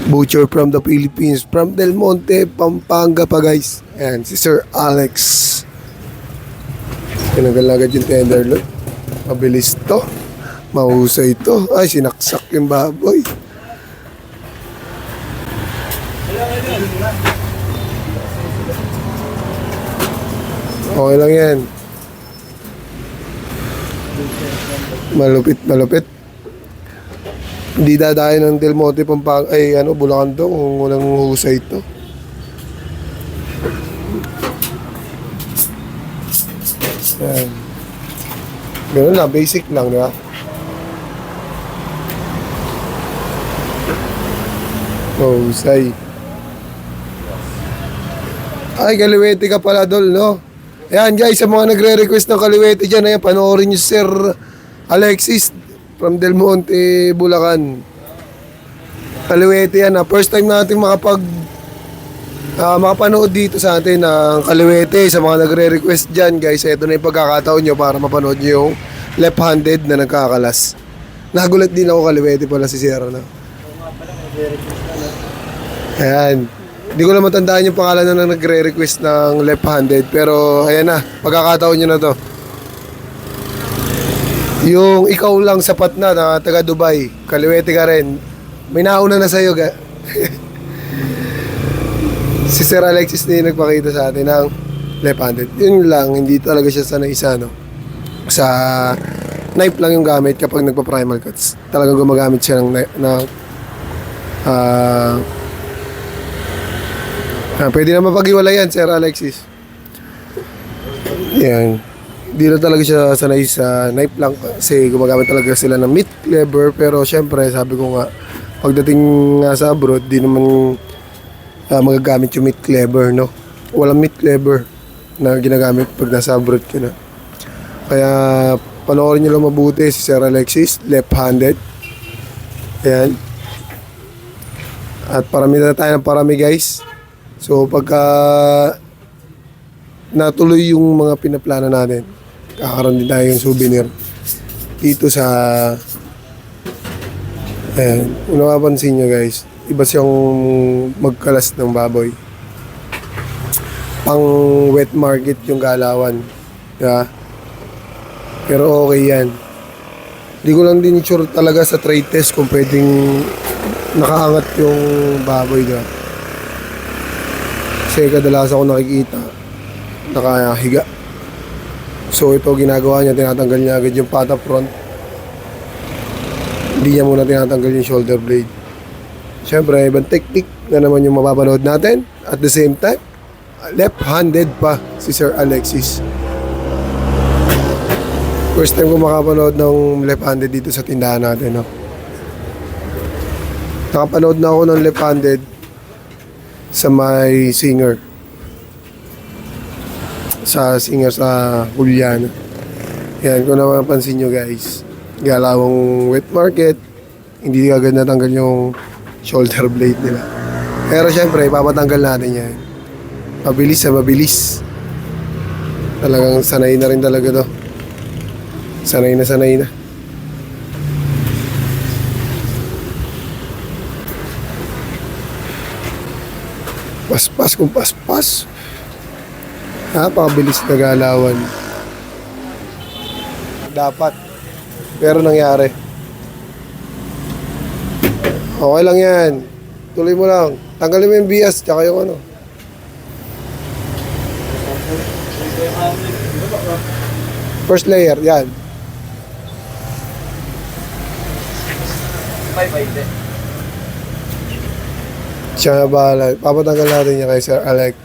Butcher from the Philippines, from Del Monte, Pampanga pa guys. Ayan, si Sir Alex. Tinanggal na agad yung tenderloin. Mabilis to. Mahusay to. Ay, sinaksak yung baboy. Okay lang yan. Malupit, malupit. Hindi dadayo ng Del Monte Pampanga, ay ano, Bulacan to kung walang husay ito. Yan. Ganun lang, basic lang, di ba? Husay. Ay, kaliwete ka pala, Dol, no? Ayan, guys, sa mga nagre-request ng kaliwete dyan, ayan, panoorin nyo Sir Alexis from Del Monte, Bulacan. Kaliwete yan, ha. First time natin makapanood dito sa atin ng kaliwete. Sa mga nagre-request dyan, guys, ito na yung pagkakataon nyo para mapanood nyo yung left-handed na nagkakalas. Nagulat din ako, kaliwete pala si Sir, no? Ayan. Hindi ko na matandaan yung pangalan na nagre-request ng left-handed. Pero, ayan na. Pagkakataon nyo na to. Yung ikaw lang sapat na taga Dubai. Kaliwete ka rin. May nauna na sa'yo. Si Sir Alexis na yung nagpakita sa atin ng left-handed. Yun lang. Hindi talaga siya sanay no? Sa knife lang yung gamit kapag nagpa-primal cuts. Talagang gumagamit siya pwede na mapag-iwala yan, Sir Alexis. Yan. Hindi na talaga siya sanay sa knife lang kasi gumagamit talaga sila ng meat cleaver. Pero syempre, sabi ko nga, pagdating nga sa abroad, di naman magagamit yung meat cleaver, no? Walang meat cleaver na ginagamit pag nasa abroad ka na. Kaya, panoorin nyo lang mabuti si Sir Alexis, left-handed. Ayan. At parami na tayo ng parami, guys. So pagka natuloy yung mga pinaplano natin, kakaroon din tayo yung souvenir dito sa kung napapansin nyo guys, iba siyang magkalas ng baboy. Pang wet market yung galawan, diba? Pero okay yan. Hindi ko lang din sure talaga sa trade test kung pwedeng nakaangat yung baboy, diba? Kasi kadalasan ako nakikita nakahiga. So ito ginagawa niya, tinatanggal niya agad yung pata front. Hindi niya muna tinatanggal yung shoulder blade. Siyempre, ibang technique na naman yung mapapanood natin. At the same time, left-handed pa si Sir Alexis. First time ko makapanood ng left-handed dito sa tindahan natin, no? Nakapanood na ako ng left-handed sa may singer sa Juliana. Yan, kung napapansin nyo guys, galawang wet market, hindi agad natanggal yung shoulder blade nila. Pero syempre, papatanggal natin yan. Mabilis na mabilis. Talagang sanay na rin talaga to. Sanay na sanay na. Paspas kung paspas. Napakabilis na galawan. Dapat. Pero nangyari. Okay lang yan. Tuloy mo lang. Tanggalin mo yung bias tsaka yung ano. First layer, yan. Siya na bahala. Papatanggal natin niya kay Sir Alex.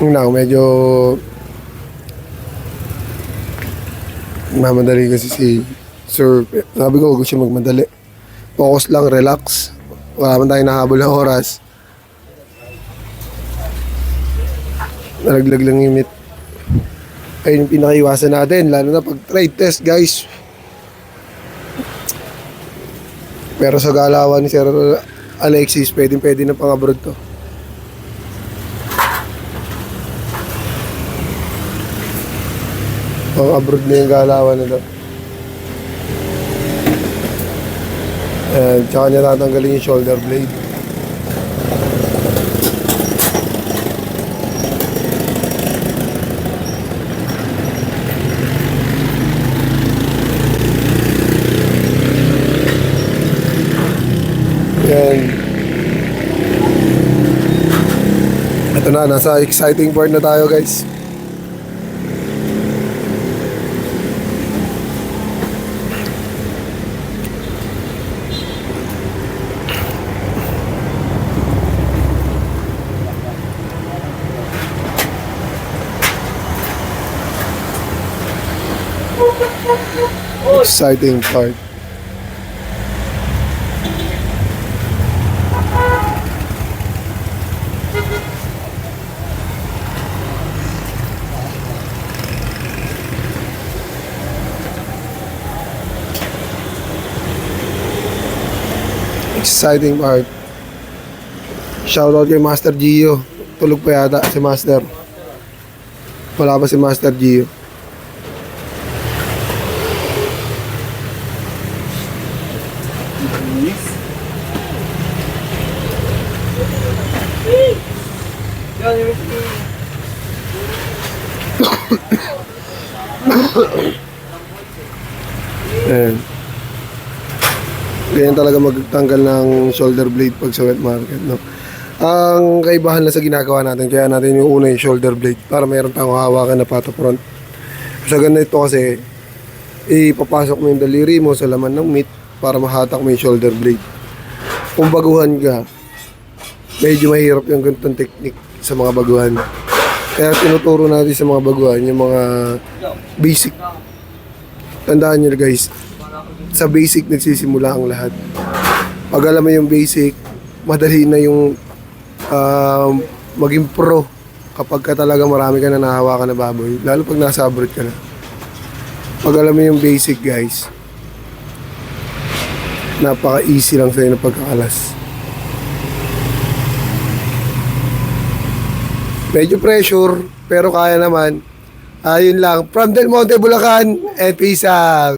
Yun lang, medyo mamadali kasi si Sir. Sabi ko, huwag siya magmadali. Focus lang, relax. Wala man tayong nahabol na oras. Nalaglag lang yung meat. Ayun yung pinakaiwasan natin, lalo na pag trade test, guys. Pero sa galawan ni Sir Alexis, pwede na pang abroad to. Pang abroad na yung galawan na to. And tsaka niya tatanggalin yung shoulder blade. Yan. Ito na, nasa exciting part na tayo guys. Exciting part. Exciting part. Shoutout kay Master Gio. Tulog pa yata si Master. Wala pa si Master Gio. Ayan. Ganyan talaga magtanggal ng shoulder blade pag sa wet market, no? Ang kaibahan lang sa ginagawa natin, kaya natin yung una yung shoulder blade para mayroon tayong hawakan na pato front. Sa ganito kasi, ipapasok mo yung daliri mo sa laman ng meat para mahatak mo yung shoulder blade. Kung baguhan ka, medyo mahirap yung ganitong technique sa mga baguhan. Kaya tinuturo natin sa mga baguhan yung mga basic. Tandaan nyo guys, sa basic nagsisimula ang lahat. Pag alam mo yung basic, madali na yung maging pro kapag ka talaga marami ka na nahawakan na baboy. Lalo pag nasa abroad ka na. Pag alam mo yung basic guys, napaka-easy lang sa'yo na pagkakalas. Medyo pressure, pero kaya naman. Ayun lang. From Del Monte, Bulacan, and peace out.